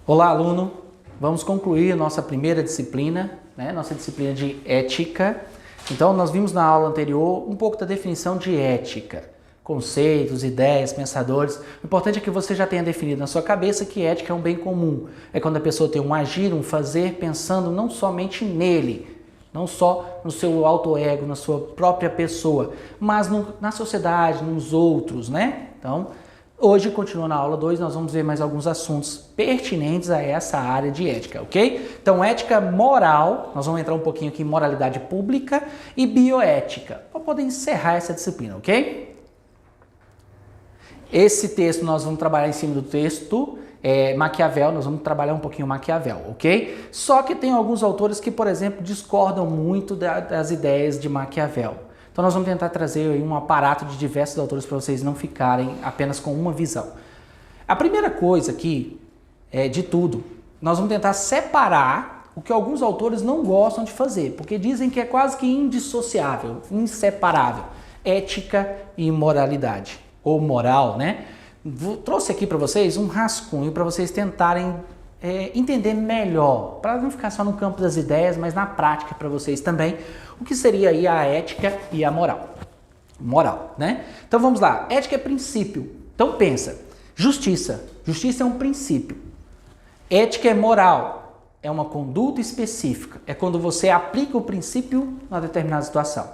Olá, aluno! Vamos concluir nossa primeira disciplina, nossa disciplina de ética. Então, nós vimos na aula anterior um pouco da definição de ética, conceitos, ideias, pensadores. O importante é que você já tenha definido na sua cabeça que ética é um bem comum. É quando a pessoa tem um agir, um fazer, pensando não somente nele, não só no seu auto-ego, na sua própria pessoa, mas na sociedade, nos outros, né? Então, hoje, continuando na aula 2, nós vamos ver mais alguns assuntos pertinentes a essa área de ética, ok? Então, ética moral, nós vamos entrar um pouquinho aqui em moralidade pública e bioética, para poder encerrar essa disciplina, ok? Esse texto nós vamos trabalhar em cima do texto Maquiavel, nós vamos trabalhar um pouquinho Maquiavel, ok? Só que tem alguns autores que, por exemplo, discordam muito das ideias de Maquiavel. Então nós vamos tentar trazer aí um aparato de diversos autores para vocês não ficarem apenas com uma visão. A primeira coisa aqui, de tudo, nós vamos tentar separar o que alguns autores não gostam de fazer, porque dizem que é quase que indissociável, inseparável, ética e moralidade, ou moral, né? Trouxe aqui para vocês um rascunho para vocês tentarem entender melhor, para não ficar só no campo das ideias, mas na prática para vocês também, o que seria aí a ética e a moral. Moral, né? Então vamos lá, ética é princípio. Então pensa, justiça. Justiça é um princípio. Ética é moral, é uma conduta específica, é quando você aplica o princípio na determinada situação.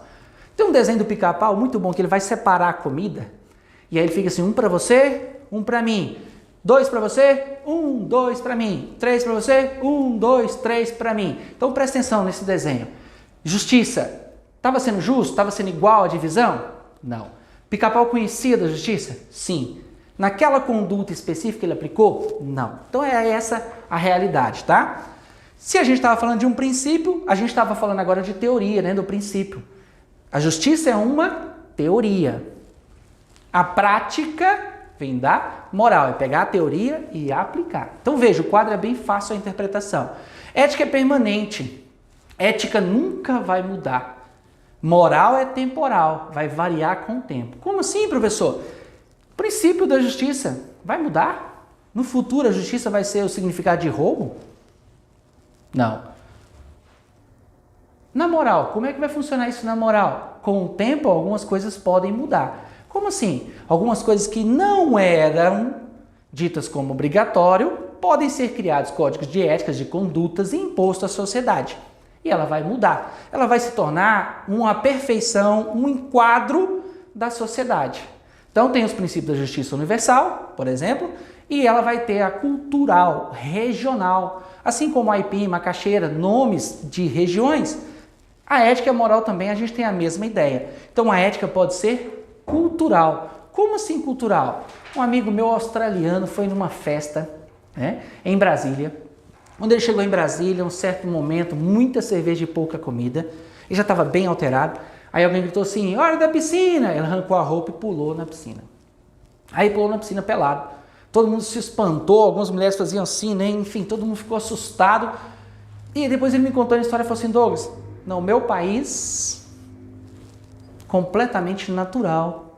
Tem um desenho do Pica-Pau muito bom que ele vai separar a comida, e aí ele fica assim, um para você, um para mim. 2 para você, 1, 2 para mim. 3 para você, 1, 2, 3 para mim. Então presta atenção nesse desenho. Justiça. Estava sendo justo? Estava sendo igual a divisão? Não. Pica-Pau conhecia da justiça? Sim. Naquela conduta específica ele aplicou? Não. Então é essa a realidade, tá? Se a gente estava falando de um princípio, a gente estava falando agora de teoria, né, do princípio. A justiça é uma teoria. A prática vem da moral, é pegar a teoria e aplicar. Então veja, o quadro é bem fácil a interpretação. Ética é permanente. Ética nunca vai mudar. Moral é temporal, vai variar com o tempo. Como assim, professor? O princípio da justiça vai mudar? No futuro a justiça vai ser o significado de roubo? Não. Na moral, como é que vai funcionar isso na moral? Com o tempo, algumas coisas podem mudar. Como assim? Algumas coisas que não eram ditas como obrigatório podem ser criados códigos de éticas, de condutas e imposto à sociedade. E ela vai mudar. Ela vai se tornar uma perfeição, um enquadro da sociedade. Então tem os princípios da justiça universal, por exemplo, e ela vai ter a cultural, regional. Assim como aipim, macaxeira, nomes de regiões, a ética e a moral também a gente tem a mesma ideia. Então a ética pode ser cultural. Como assim cultural? Um amigo meu australiano foi numa festa, em Brasília. Quando ele chegou em Brasília, um certo momento, muita cerveja e pouca comida, ele já estava bem alterado. Aí alguém gritou assim, hora da piscina! Ele arrancou a roupa e pulou na piscina. Aí pulou na piscina pelado. Todo mundo se espantou, algumas mulheres faziam assim, né? Enfim, todo mundo ficou assustado. E depois ele me contou a história e falou assim, Douglas, no meu país, completamente natural.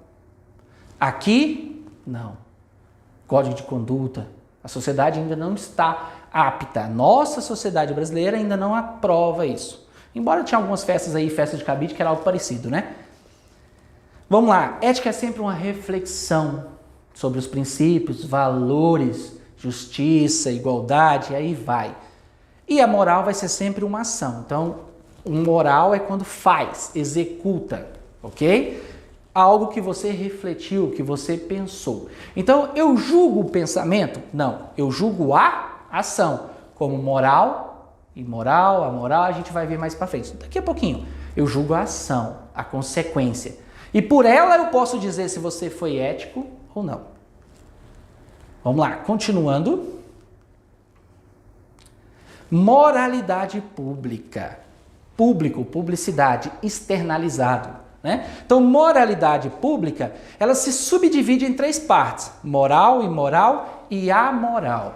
Aqui, não. Código de conduta. A sociedade ainda não está apta. A nossa sociedade brasileira ainda não aprova isso. Embora tinha algumas festas aí, festa de cabide, que era algo parecido, né? Vamos lá. Ética é sempre uma reflexão sobre os princípios, valores, justiça, igualdade, aí vai. E a moral vai ser sempre uma ação. Então, moral é quando faz, executa, ok? Algo que você refletiu, que você pensou. Então, eu julgo o pensamento? Não, eu julgo a ação. Como moral e moral, a moral a gente vai ver mais para frente. Daqui a pouquinho, eu julgo a ação, a consequência. E por ela eu posso dizer se você foi ético ou não. Vamos lá, continuando. Moralidade pública. Público, publicidade, externalizado. Né? Então, moralidade pública, ela se subdivide em 3 partes. Moral, imoral e amoral.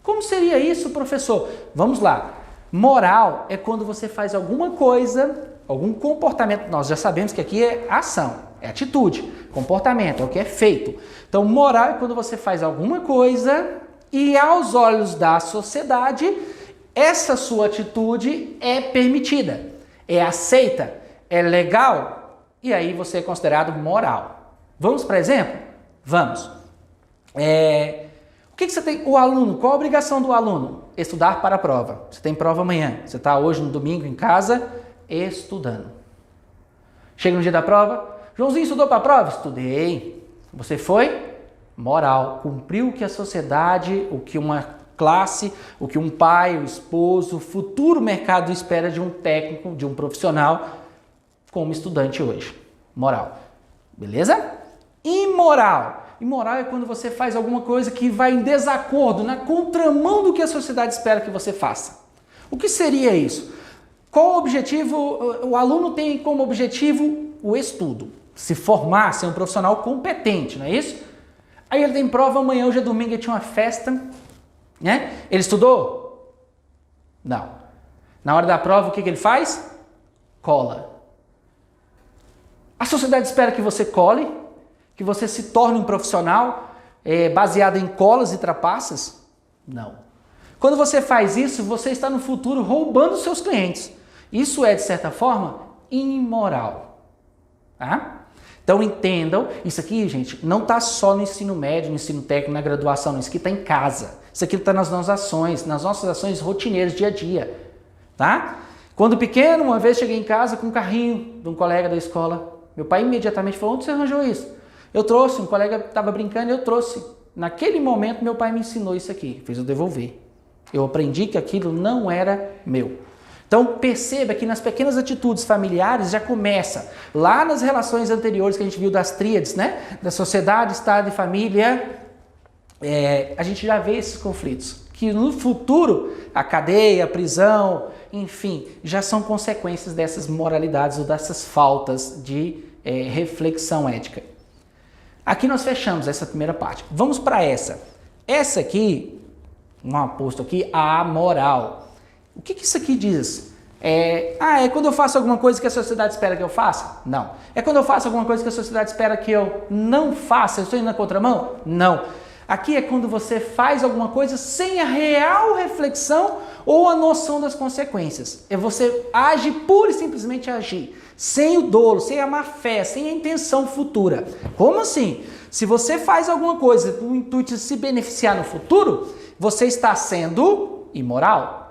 Como seria isso, professor? Vamos lá. Moral é quando você faz alguma coisa, algum comportamento. Nós já sabemos que aqui é ação, é atitude, comportamento, é o que é feito. Então, moral é quando você faz alguma coisa e aos olhos da sociedade, essa sua atitude é permitida, é aceita, é legal, e aí você é considerado moral. Vamos para exemplo? Vamos. O que você tem? O aluno, qual a obrigação do aluno? Estudar para a prova. Você tem prova amanhã, você está hoje no domingo em casa estudando. Chega no dia da prova, Joãozinho estudou para a prova? Estudei. Você foi? Moral. Cumpriu o que a sociedade, o que uma classe, o que um pai, o esposo, o futuro mercado espera de um técnico, de um profissional, como estudante hoje. Moral. Beleza? Imoral. Imoral é quando você faz alguma coisa que vai em desacordo, na contramão do que a sociedade espera que você faça. O que seria isso? Qual o objetivo? O aluno tem como objetivo o estudo, se formar, ser um profissional competente, não é isso? Aí ele tem prova amanhã, hoje é domingo, ele tinha uma festa, né? Ele estudou? Não. Na hora da prova, o que ele faz? Cola. A sociedade espera que você cole, que você se torne um profissional baseado em colas e trapaças? Não. Quando você faz isso, você está no futuro roubando seus clientes. Isso é, de certa forma, imoral. Tá? Então entendam, isso aqui, gente, não está só no ensino médio, no ensino técnico, na graduação, não. Isso aqui está em casa. Isso aqui está nas nossas ações rotineiras, dia a dia. Tá? Quando pequeno, uma vez cheguei em casa com um carrinho de um colega da escola. Meu pai imediatamente falou: onde você arranjou isso? Eu trouxe, um colega estava brincando e eu trouxe. Naquele momento, meu pai me ensinou isso aqui, fez eu devolver. Eu aprendi que aquilo não era meu. Então, perceba que nas pequenas atitudes familiares já começa. Lá nas relações anteriores que a gente viu das tríades, né? Da sociedade, estado e família, a gente já vê esses conflitos. Que no futuro, a cadeia, a prisão, enfim, já são consequências dessas moralidades ou dessas faltas de reflexão ética. Aqui nós fechamos essa primeira parte. Vamos para essa. Essa aqui, um aposto aqui, a moral. O que isso aqui diz? É quando eu faço alguma coisa que a sociedade espera que eu faça? Não. É quando eu faço alguma coisa que a sociedade espera que eu não faça? Eu estou indo na contramão? Não. Aqui é quando você faz alguma coisa sem a real reflexão ou a noção das consequências. É você age pura e simplesmente agir. Sem o dolo, sem a má fé, sem a intenção futura. Como assim? Se você faz alguma coisa com o intuito de se beneficiar no futuro, você está sendo imoral.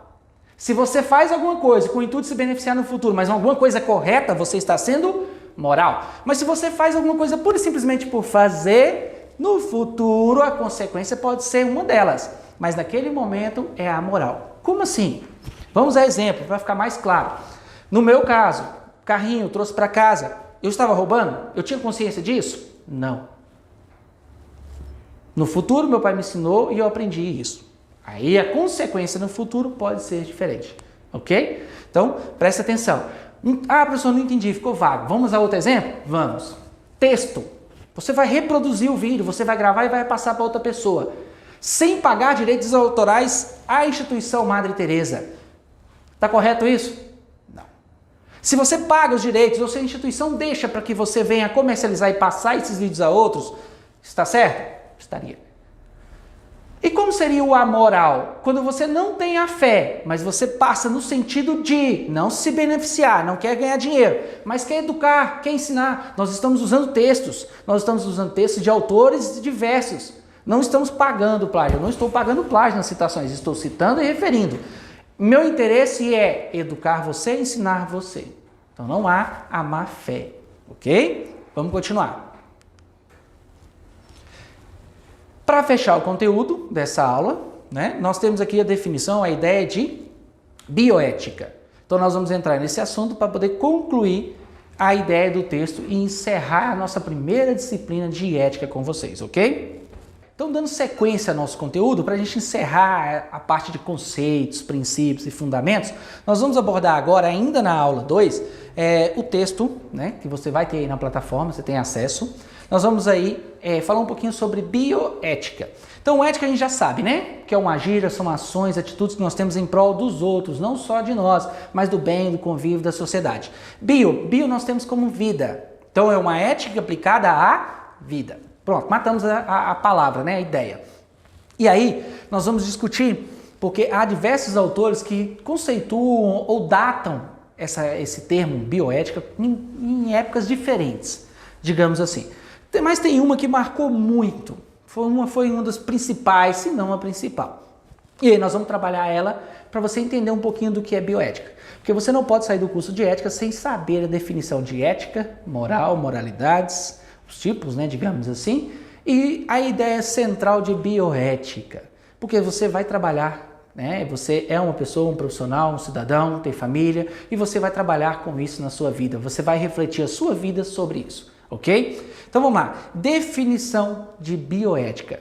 Se você faz alguma coisa com o intuito de se beneficiar no futuro, mas alguma coisa correta, você está sendo moral. Mas se você faz alguma coisa pura e simplesmente por fazer, no futuro a consequência pode ser uma delas. Mas naquele momento é amoral. Como assim? Vamos a exemplo, para ficar mais claro. No meu caso, carrinho, eu trouxe para casa. Eu estava roubando? Eu tinha consciência disso? Não. No futuro, meu pai me ensinou e eu aprendi isso. Aí a consequência no futuro pode ser diferente. Ok? Então, presta atenção. Professor, não entendi, ficou vago. Vamos a outro exemplo? Vamos. Texto. Você vai reproduzir o vídeo, você vai gravar e vai passar para outra pessoa. Sem pagar direitos autorais à instituição Madre Teresa. Está correto isso? Se você paga os direitos ou se a instituição deixa para que você venha comercializar e passar esses vídeos a outros, está certo? Estaria. E como seria o amoral? Quando você não tem a fé, mas você passa no sentido de não se beneficiar, não quer ganhar dinheiro, mas quer educar, quer ensinar. Nós estamos usando textos de autores diversos. Não estamos pagando plágio, eu não estou pagando plágio nas citações, estou citando e referindo. Meu interesse é educar você, ensinar você. Então não há a má fé, ok? Vamos continuar. Para fechar o conteúdo dessa aula, né, nós temos aqui a definição, a ideia de bioética. Então nós vamos entrar nesse assunto para poder concluir a ideia do texto e encerrar a nossa primeira disciplina de ética com vocês, ok? Então, dando sequência ao nosso conteúdo, para a gente encerrar a parte de conceitos, princípios e fundamentos, nós vamos abordar agora, ainda na aula 2, o texto, né, que você vai ter aí na plataforma, você tem acesso. Nós vamos aí falar um pouquinho sobre bioética. Então, ética a gente já sabe, né? Que é um agir, são ações, atitudes que nós temos em prol dos outros, não só de nós, mas do bem, do convívio, da sociedade. Bio nós temos como vida. Então, é uma ética aplicada à vida. Pronto, matamos a palavra, né? A ideia. E aí, nós vamos discutir, porque há diversos autores que conceituam ou datam esse termo bioética em épocas diferentes, digamos assim. Mas tem uma que marcou muito, foi uma das principais, se não a principal. E aí nós vamos trabalhar ela para você entender um pouquinho do que é bioética. Porque você não pode sair do curso de ética sem saber a definição de ética, moral, moralidades, os tipos, né, digamos assim, e a ideia central de bioética. Porque você vai trabalhar, né, você é uma pessoa, um profissional, um cidadão, tem família, e você vai trabalhar com isso na sua vida. Você vai refletir a sua vida sobre isso, ok? Então vamos lá. Definição de bioética.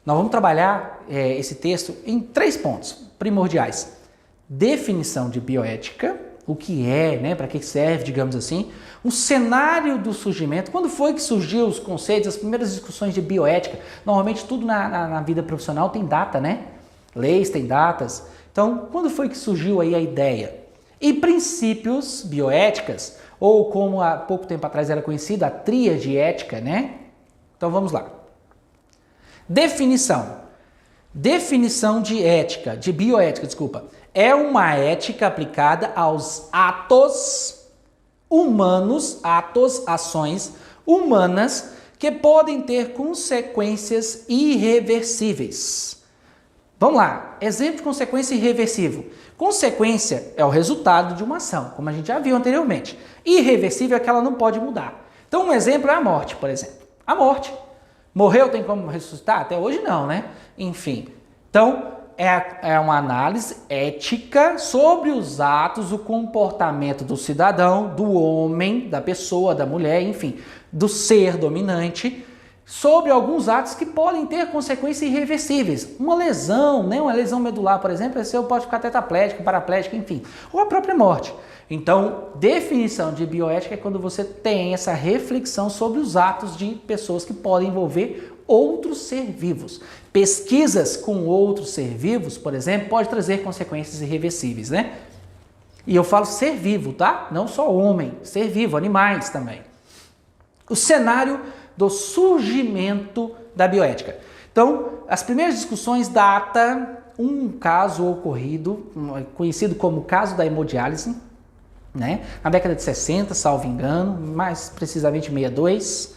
Nós vamos trabalhar esse texto em 3 pontos primordiais. Definição de bioética, o que é, né, para que serve, digamos assim, um cenário do surgimento, quando foi que surgiu os conceitos, as primeiras discussões de bioética. Normalmente tudo na vida profissional tem data, né? Leis têm datas. Então, quando foi que surgiu aí a ideia? E princípios bioéticas, ou como há pouco tempo atrás era conhecida, a tríade ética, né? Então vamos lá. Definição. Definição de ética, de bioética, desculpa. É uma ética aplicada aos atos humanos, ações humanas que podem ter consequências irreversíveis. Vamos lá. Exemplo de consequência irreversível. Consequência é o resultado de uma ação, como a gente já viu anteriormente. Irreversível é que ela não pode mudar. Então um exemplo é a morte, por exemplo. A morte. Morreu, tem como ressuscitar? Até hoje não, né? Enfim. Então, é uma análise ética sobre os atos, o comportamento do cidadão, do homem, da pessoa, da mulher, enfim, do ser dominante, sobre alguns atos que podem ter consequências irreversíveis. Uma lesão, né? Uma lesão medular, por exemplo, esse pode ficar tetraplégico, paraplégico, enfim, ou a própria morte. Então, definição de bioética é quando você tem essa reflexão sobre os atos de pessoas que podem envolver outros ser vivos. Pesquisas com outros ser vivos, por exemplo, pode trazer consequências irreversíveis, né? E eu falo ser vivo, tá? Não só homem, ser vivo, animais também. O cenário do surgimento da bioética. Então, as primeiras discussões data um caso ocorrido, conhecido como caso da hemodiálise, né? Na década de 60, salvo engano, mais precisamente 62,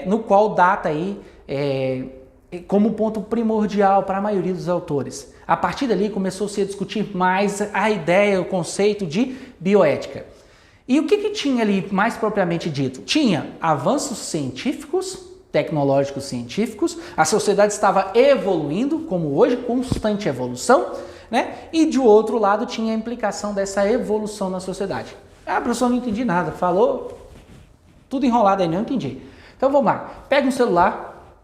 no qual data aí como ponto primordial para a maioria dos autores. A partir dali começou-se a discutir mais a ideia, o conceito de bioética. E o que tinha ali mais propriamente dito? Tinha avanços científicos, tecnológicos científicos, a sociedade estava evoluindo, como hoje, constante evolução, né? E de outro lado tinha a implicação dessa evolução na sociedade. Ah, professor, não entendi nada, falou tudo enrolado aí, não entendi. Então vamos lá, pega um celular,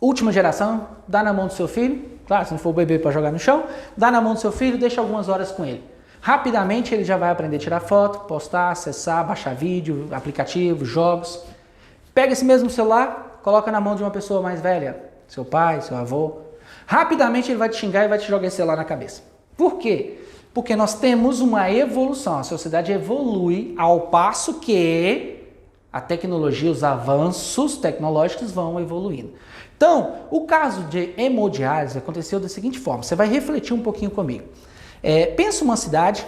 última geração, dá na mão do seu filho, claro, se não for o bebê para jogar no chão, dá na mão do seu filho, deixa algumas horas com ele. Rapidamente ele já vai aprender a tirar foto, postar, acessar, baixar vídeo, aplicativo, jogos. Pega esse mesmo celular, coloca na mão de uma pessoa mais velha, seu pai, seu avô. Rapidamente ele vai te xingar e vai te jogar esse celular na cabeça. Por quê? Porque nós temos uma evolução, a sociedade evolui ao passo que a tecnologia, os avanços tecnológicos vão evoluindo. Então, o caso de hemodiálise aconteceu da seguinte forma, você vai refletir um pouquinho comigo. Pensa uma cidade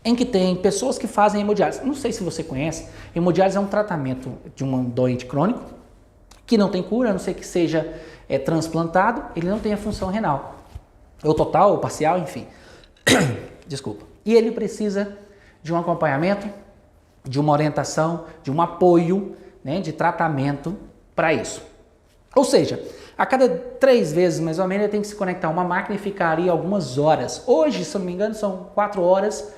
em que tem pessoas que fazem hemodiálise. Não sei se você conhece, hemodiálise é um tratamento de um doente crônico que não tem cura, a não ser que seja transplantado, ele não tem a função renal, ou total, ou parcial, enfim. Desculpa. E ele precisa de um acompanhamento, de uma orientação, de um apoio, né, de tratamento para isso. Ou seja, a cada 3 vezes, mais ou menos, ele tem que se conectar a uma máquina e ficar ali algumas horas. Hoje, se eu não me engano, são 4 horas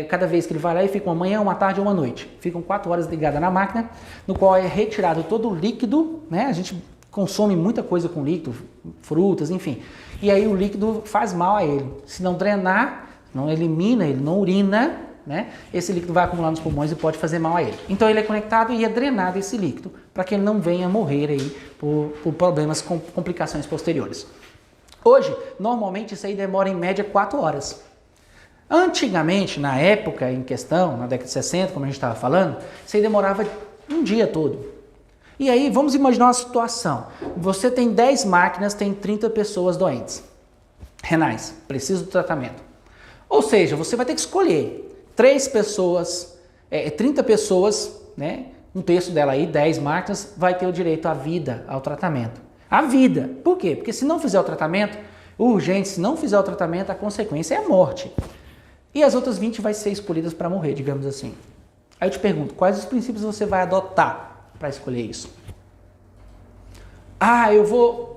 cada vez que ele vai lá e fica uma manhã, uma tarde ou uma noite. Ficam 4 horas ligada na máquina, no qual é retirado todo o líquido, né? A gente consome muita coisa com líquido, frutas, enfim. E aí o líquido faz mal a ele. Se não drenar, não elimina, ele não urina, né? Esse líquido vai acumular nos pulmões e pode fazer mal a ele. Então ele é conectado e é drenado esse líquido, para que ele não venha morrer aí por problemas com complicações posteriores. Hoje, normalmente isso aí demora em média 4 horas. Antigamente, na época em questão, na década de 60, como a gente estava falando, isso aí demorava um dia todo. E aí, vamos imaginar uma situação. Você tem 10 máquinas, tem 30 pessoas doentes, renais, precisam do tratamento. Ou seja, você vai ter que escolher 30 pessoas, né? Um terço dela aí, 10 máquinas, vai ter o direito à vida, ao tratamento. A vida. Por quê? Porque se não fizer o tratamento, urgente, se não fizer o tratamento, a consequência é a morte. E as outras 20 vai ser escolhidas para morrer, digamos assim. Aí eu te pergunto, quais os princípios você vai adotar para escolher isso?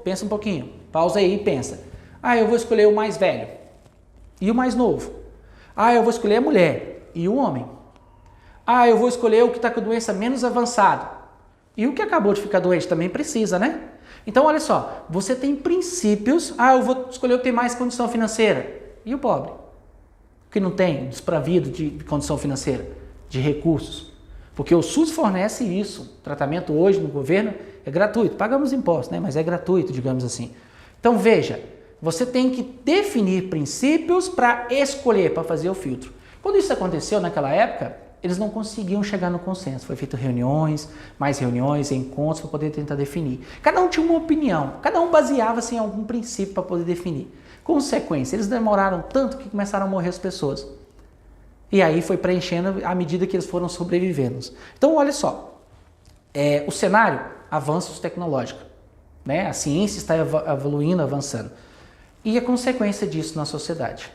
Pensa um pouquinho, pausa aí e pensa. Eu vou escolher o mais velho e o mais novo. Eu vou escolher a mulher e o homem. Eu vou escolher o que está com doença menos avançada. E o que acabou de ficar doente também precisa, né? Então, olha só, você tem princípios. Eu vou escolher o que tem mais condição financeira. E o pobre? O que não tem, desprovido de condição financeira, de recursos. Porque o SUS fornece isso. O tratamento hoje no governo é gratuito. Pagamos impostos, né? Mas é gratuito, digamos assim. Então, veja, você tem que definir princípios para escolher, para fazer o filtro. Quando isso aconteceu naquela época, eles não conseguiam chegar no consenso. Foi feito reuniões, mais reuniões, encontros para poder tentar definir. Cada um tinha uma opinião, cada um baseava-se em algum princípio para poder definir. Consequência, eles demoraram tanto que começaram a morrer as pessoas. E aí foi preenchendo à medida que eles foram sobrevivendo. Então, olha só, o cenário, avanços tecnológicos, né? A ciência está evoluindo, avançando. E a consequência disso na sociedade,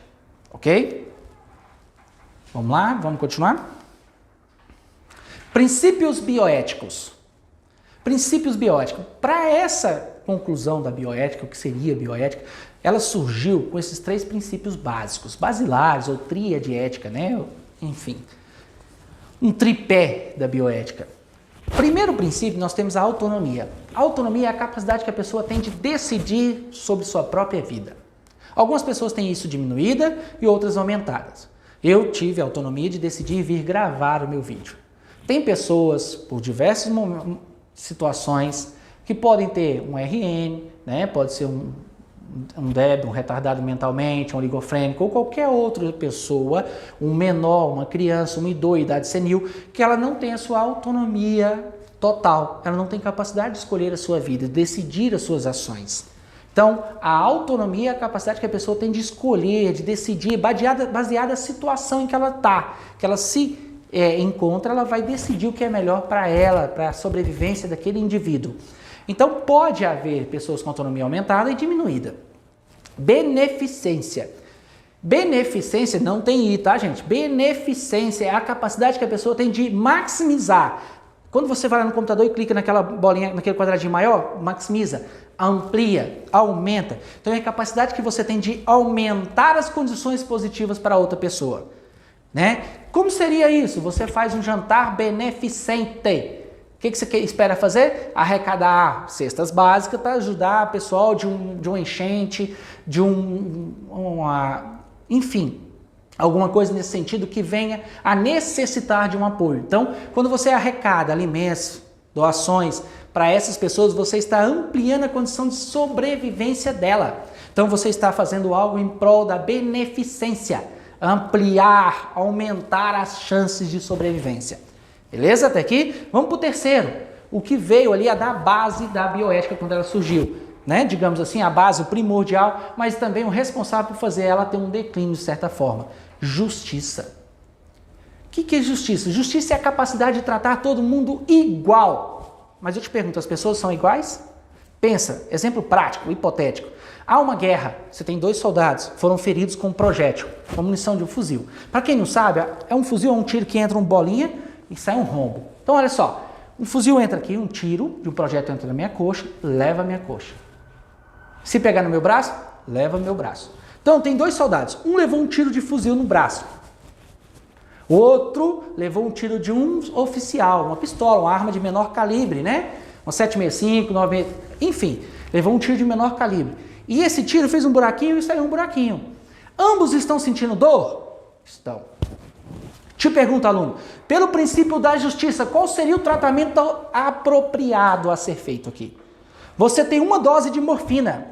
ok? Vamos lá, vamos continuar? Princípios bioéticos. Princípios bioéticos. Para essa conclusão da bioética, o que seria bioética, ela surgiu com esses 3 princípios básicos, basilares ou tríade ética, né? Enfim, um tripé da bioética. Primeiro princípio, nós temos a autonomia. A autonomia é a capacidade que a pessoa tem de decidir sobre sua própria vida. Algumas pessoas têm isso diminuída e outras aumentadas. Eu tive a autonomia de decidir vir gravar o meu vídeo. Tem pessoas, por diversas situações, que podem ter um RN, né? Pode ser um débil, um retardado mentalmente, um oligofrênico ou qualquer outra pessoa, um menor, uma criança, um idoso, idade senil, que ela não tem a sua autonomia total, ela não tem capacidade de escolher a sua vida, de decidir as suas ações. Então, a autonomia é a capacidade que a pessoa tem de escolher, de decidir, baseada na situação em que ela está, que ela se encontra, ela vai decidir o que é melhor para ela, para a sobrevivência daquele indivíduo. Então, pode haver pessoas com autonomia aumentada e diminuída. Beneficência. Beneficência não tem I, tá, gente? Beneficência é a capacidade que a pessoa tem de maximizar. Quando você vai lá no computador e clica naquela bolinha, naquele quadradinho maior, maximiza, amplia, aumenta. Então, é a capacidade que você tem de aumentar as condições positivas para outra pessoa, né? Como seria isso? Você faz um jantar beneficente. O que você espera fazer? Arrecadar cestas básicas para ajudar o pessoal de um enchente, enfim, alguma coisa nesse sentido que venha a necessitar de um apoio. Então, quando você arrecada alimentos, doações para essas pessoas, você está ampliando a condição de sobrevivência dela. Então, você está fazendo algo em prol da beneficência, ampliar, aumentar as chances de sobrevivência. Beleza? Até aqui? Vamos para o terceiro. O que veio ali a da base da bioética quando ela surgiu, né? Digamos assim, a base, o primordial, mas também o responsável por fazer ela ter um declínio de certa forma. Justiça. O que é justiça? Justiça é a capacidade de tratar todo mundo igual. Mas eu te pergunto, as pessoas são iguais? Pensa, exemplo prático, hipotético. Há uma guerra, você tem 2 soldados, foram feridos com um projétil, com munição de um fuzil. Para quem não sabe, é um fuzil, é um tiro que entra uma bolinha e sai um rombo. Então, olha só, um fuzil entra aqui, um tiro de um projétil entra na minha coxa, leva a minha coxa. Se pegar no meu braço, leva meu braço. Então, tem 2 soldados, um levou um tiro de fuzil no braço, o outro levou um tiro de um oficial, uma pistola, uma arma de menor calibre, né? Uma 7,65, 9, enfim, levou um tiro de menor calibre. E esse tiro fez um buraquinho e saiu um buraquinho. Ambos estão sentindo dor? Estão. Te pergunto, aluno, pelo princípio da justiça, qual seria o tratamento apropriado a ser feito aqui? Você tem uma dose de morfina.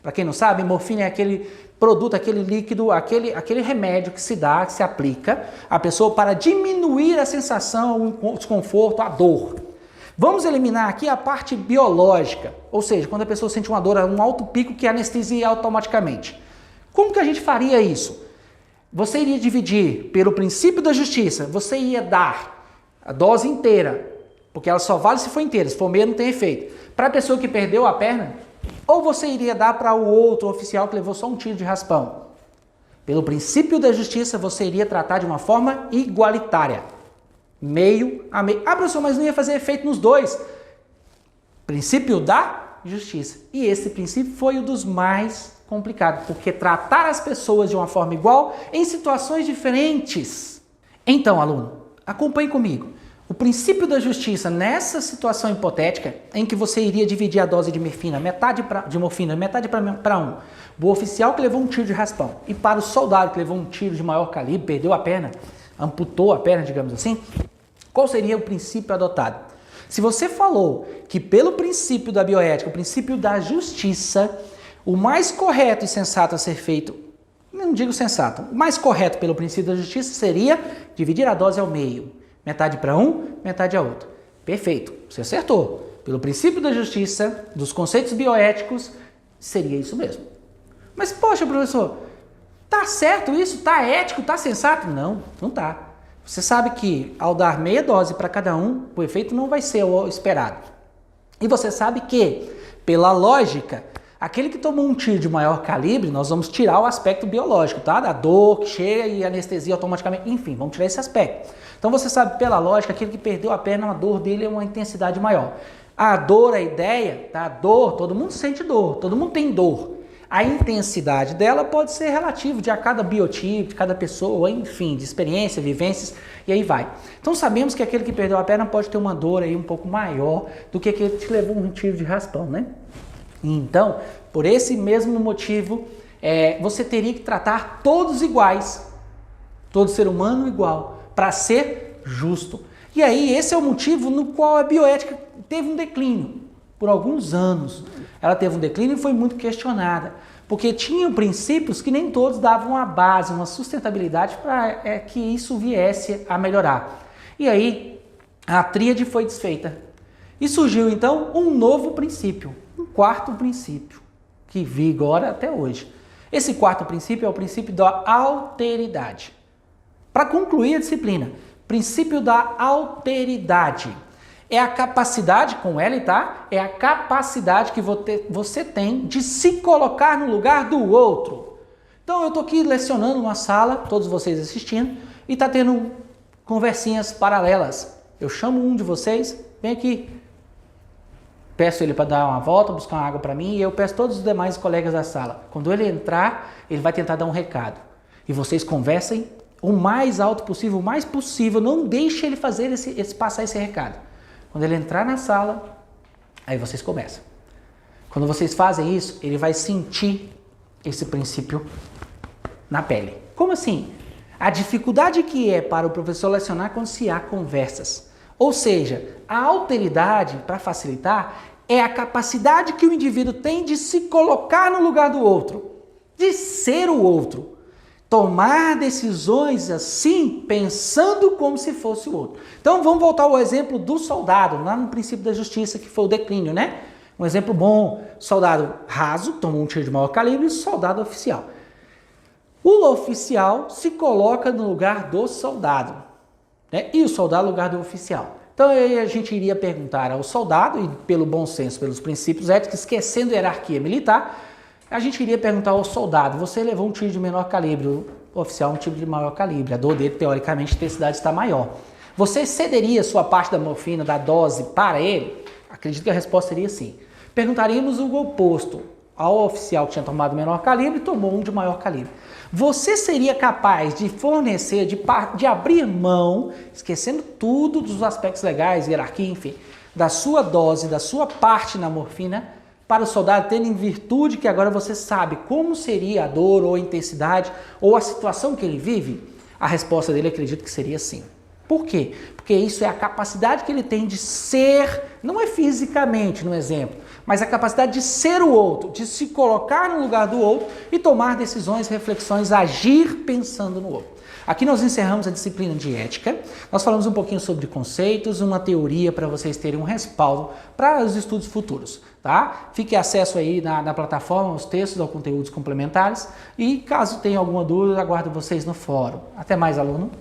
Para quem não sabe, morfina é aquele produto, aquele líquido, aquele remédio que se dá, que se aplica à pessoa para diminuir a sensação, o desconforto, a dor. Vamos eliminar aqui a parte biológica, ou seja, quando a pessoa sente uma dor, um alto pico que anestesia automaticamente. Como que a gente faria isso? Você iria dividir pelo princípio da justiça, você ia dar a dose inteira, porque ela só vale se for inteira, se for meia não tem efeito. Para a pessoa que perdeu a perna, ou você iria dar para o outro oficial que levou só um tiro de raspão. Pelo princípio da justiça, você iria tratar de uma forma igualitária. Meio a meio. Ah, professor, mas não ia fazer efeito nos dois. Princípio da justiça. E esse princípio foi o dos mais complicados, porque tratar as pessoas de uma forma igual em situações diferentes. Então, aluno, acompanhe comigo. O princípio da justiça nessa situação hipotética em que você iria dividir a dose de morfina, metade para um, o oficial que levou um tiro de raspão, e para o soldado que levou um tiro de maior calibre, perdeu a perna, amputou a perna, digamos assim, qual seria o princípio adotado? Se você falou que pelo princípio da bioética, o princípio da justiça, o mais correto e sensato a ser feito, não digo sensato, o mais correto pelo princípio da justiça seria dividir a dose ao meio. Metade para um, metade a outro. Perfeito, você acertou. Pelo princípio da justiça, dos conceitos bioéticos, seria isso mesmo. Mas, poxa, professor, tá certo isso? Tá ético? Tá sensato? Não, não tá. Você sabe que ao dar meia dose para cada um, o efeito não vai ser o esperado. E você sabe que, pela lógica, aquele que tomou um tiro de maior calibre, nós vamos tirar o aspecto biológico, tá? Da dor que chega e anestesia automaticamente. Enfim, vamos tirar esse aspecto. Então você sabe, pela lógica, aquele que perdeu a perna, a dor dele é uma intensidade maior. A dor, a ideia, tá? A dor, todo mundo sente dor, todo mundo tem dor. A intensidade dela pode ser relativa de a cada biotipo, de cada pessoa, enfim, de experiência, vivências, e aí vai. Então sabemos que aquele que perdeu a perna pode ter uma dor aí um pouco maior do que aquele que levou um tiro de raspão, né? Então, por esse mesmo motivo, você teria que tratar todos iguais, todo ser humano igual, para ser justo. E aí, esse é o motivo no qual a bioética teve um declínio. Por alguns anos, ela teve um declínio e foi muito questionada, porque tinham princípios que nem todos davam uma base, uma sustentabilidade para que isso viesse a melhorar. E aí, a tríade foi desfeita. E surgiu, então, um novo princípio, um quarto princípio, que vigora até hoje. Esse quarto princípio é o princípio da alteridade. Para concluir a disciplina, princípio da alteridade é a capacidade, com L, tá? É a capacidade que você tem de se colocar no lugar do outro. Então eu estou aqui lecionando numa sala, todos vocês assistindo, e está tendo conversinhas paralelas. Eu chamo um de vocês, vem aqui, peço ele para dar uma volta, buscar uma água para mim, e eu peço todos os demais colegas da sala. Quando ele entrar, ele vai tentar dar um recado. E vocês conversem o mais alto possível, o mais possível, não deixe ele fazer passar esse recado. Quando ele entrar na sala, aí vocês começam. Quando vocês fazem isso, ele vai sentir esse princípio na pele. Como assim? A dificuldade que é para o professor lecionar quando se há conversas. Ou seja, a alteridade, para facilitar, é a capacidade que o indivíduo tem de se colocar no lugar do outro, de ser o outro. Tomar decisões assim, pensando como se fosse o outro. Então vamos voltar ao exemplo do soldado, lá no princípio da justiça, que foi o declínio, né? Um exemplo bom, soldado raso, tomou um tiro de maior calibre, e soldado oficial. O oficial se coloca no lugar do soldado, né? E o soldado no lugar do oficial. Então aí a gente iria perguntar ao soldado, e pelo bom senso, pelos princípios éticos, esquecendo a hierarquia militar, a gente iria perguntar ao soldado, você levou um tiro de menor calibre, o oficial um tiro de maior calibre, a dor dele, teoricamente, a intensidade está maior. Você cederia sua parte da morfina, da dose, para ele? Acredito que a resposta seria sim. Perguntaríamos o oposto ao oficial que tinha tomado menor calibre e tomou um de maior calibre. Você seria capaz de fornecer, de abrir mão, esquecendo tudo dos aspectos legais, hierarquia, enfim, da sua dose, da sua parte na morfina, para o soldado, tendo em virtude que agora você sabe como seria a dor ou a intensidade ou a situação que ele vive? A resposta dele, acredito que seria sim. Por quê? Porque isso é a capacidade que ele tem de ser, não é fisicamente no exemplo, mas a capacidade de ser o outro, de se colocar no lugar do outro e tomar decisões, reflexões, agir pensando no outro. Aqui nós encerramos a disciplina de ética, nós falamos um pouquinho sobre conceitos, uma teoria para vocês terem um respaldo para os estudos futuros, tá? Fique acesso aí na plataforma, aos textos ou conteúdos complementares e caso tenha alguma dúvida, aguardo vocês no fórum. Até mais, aluno!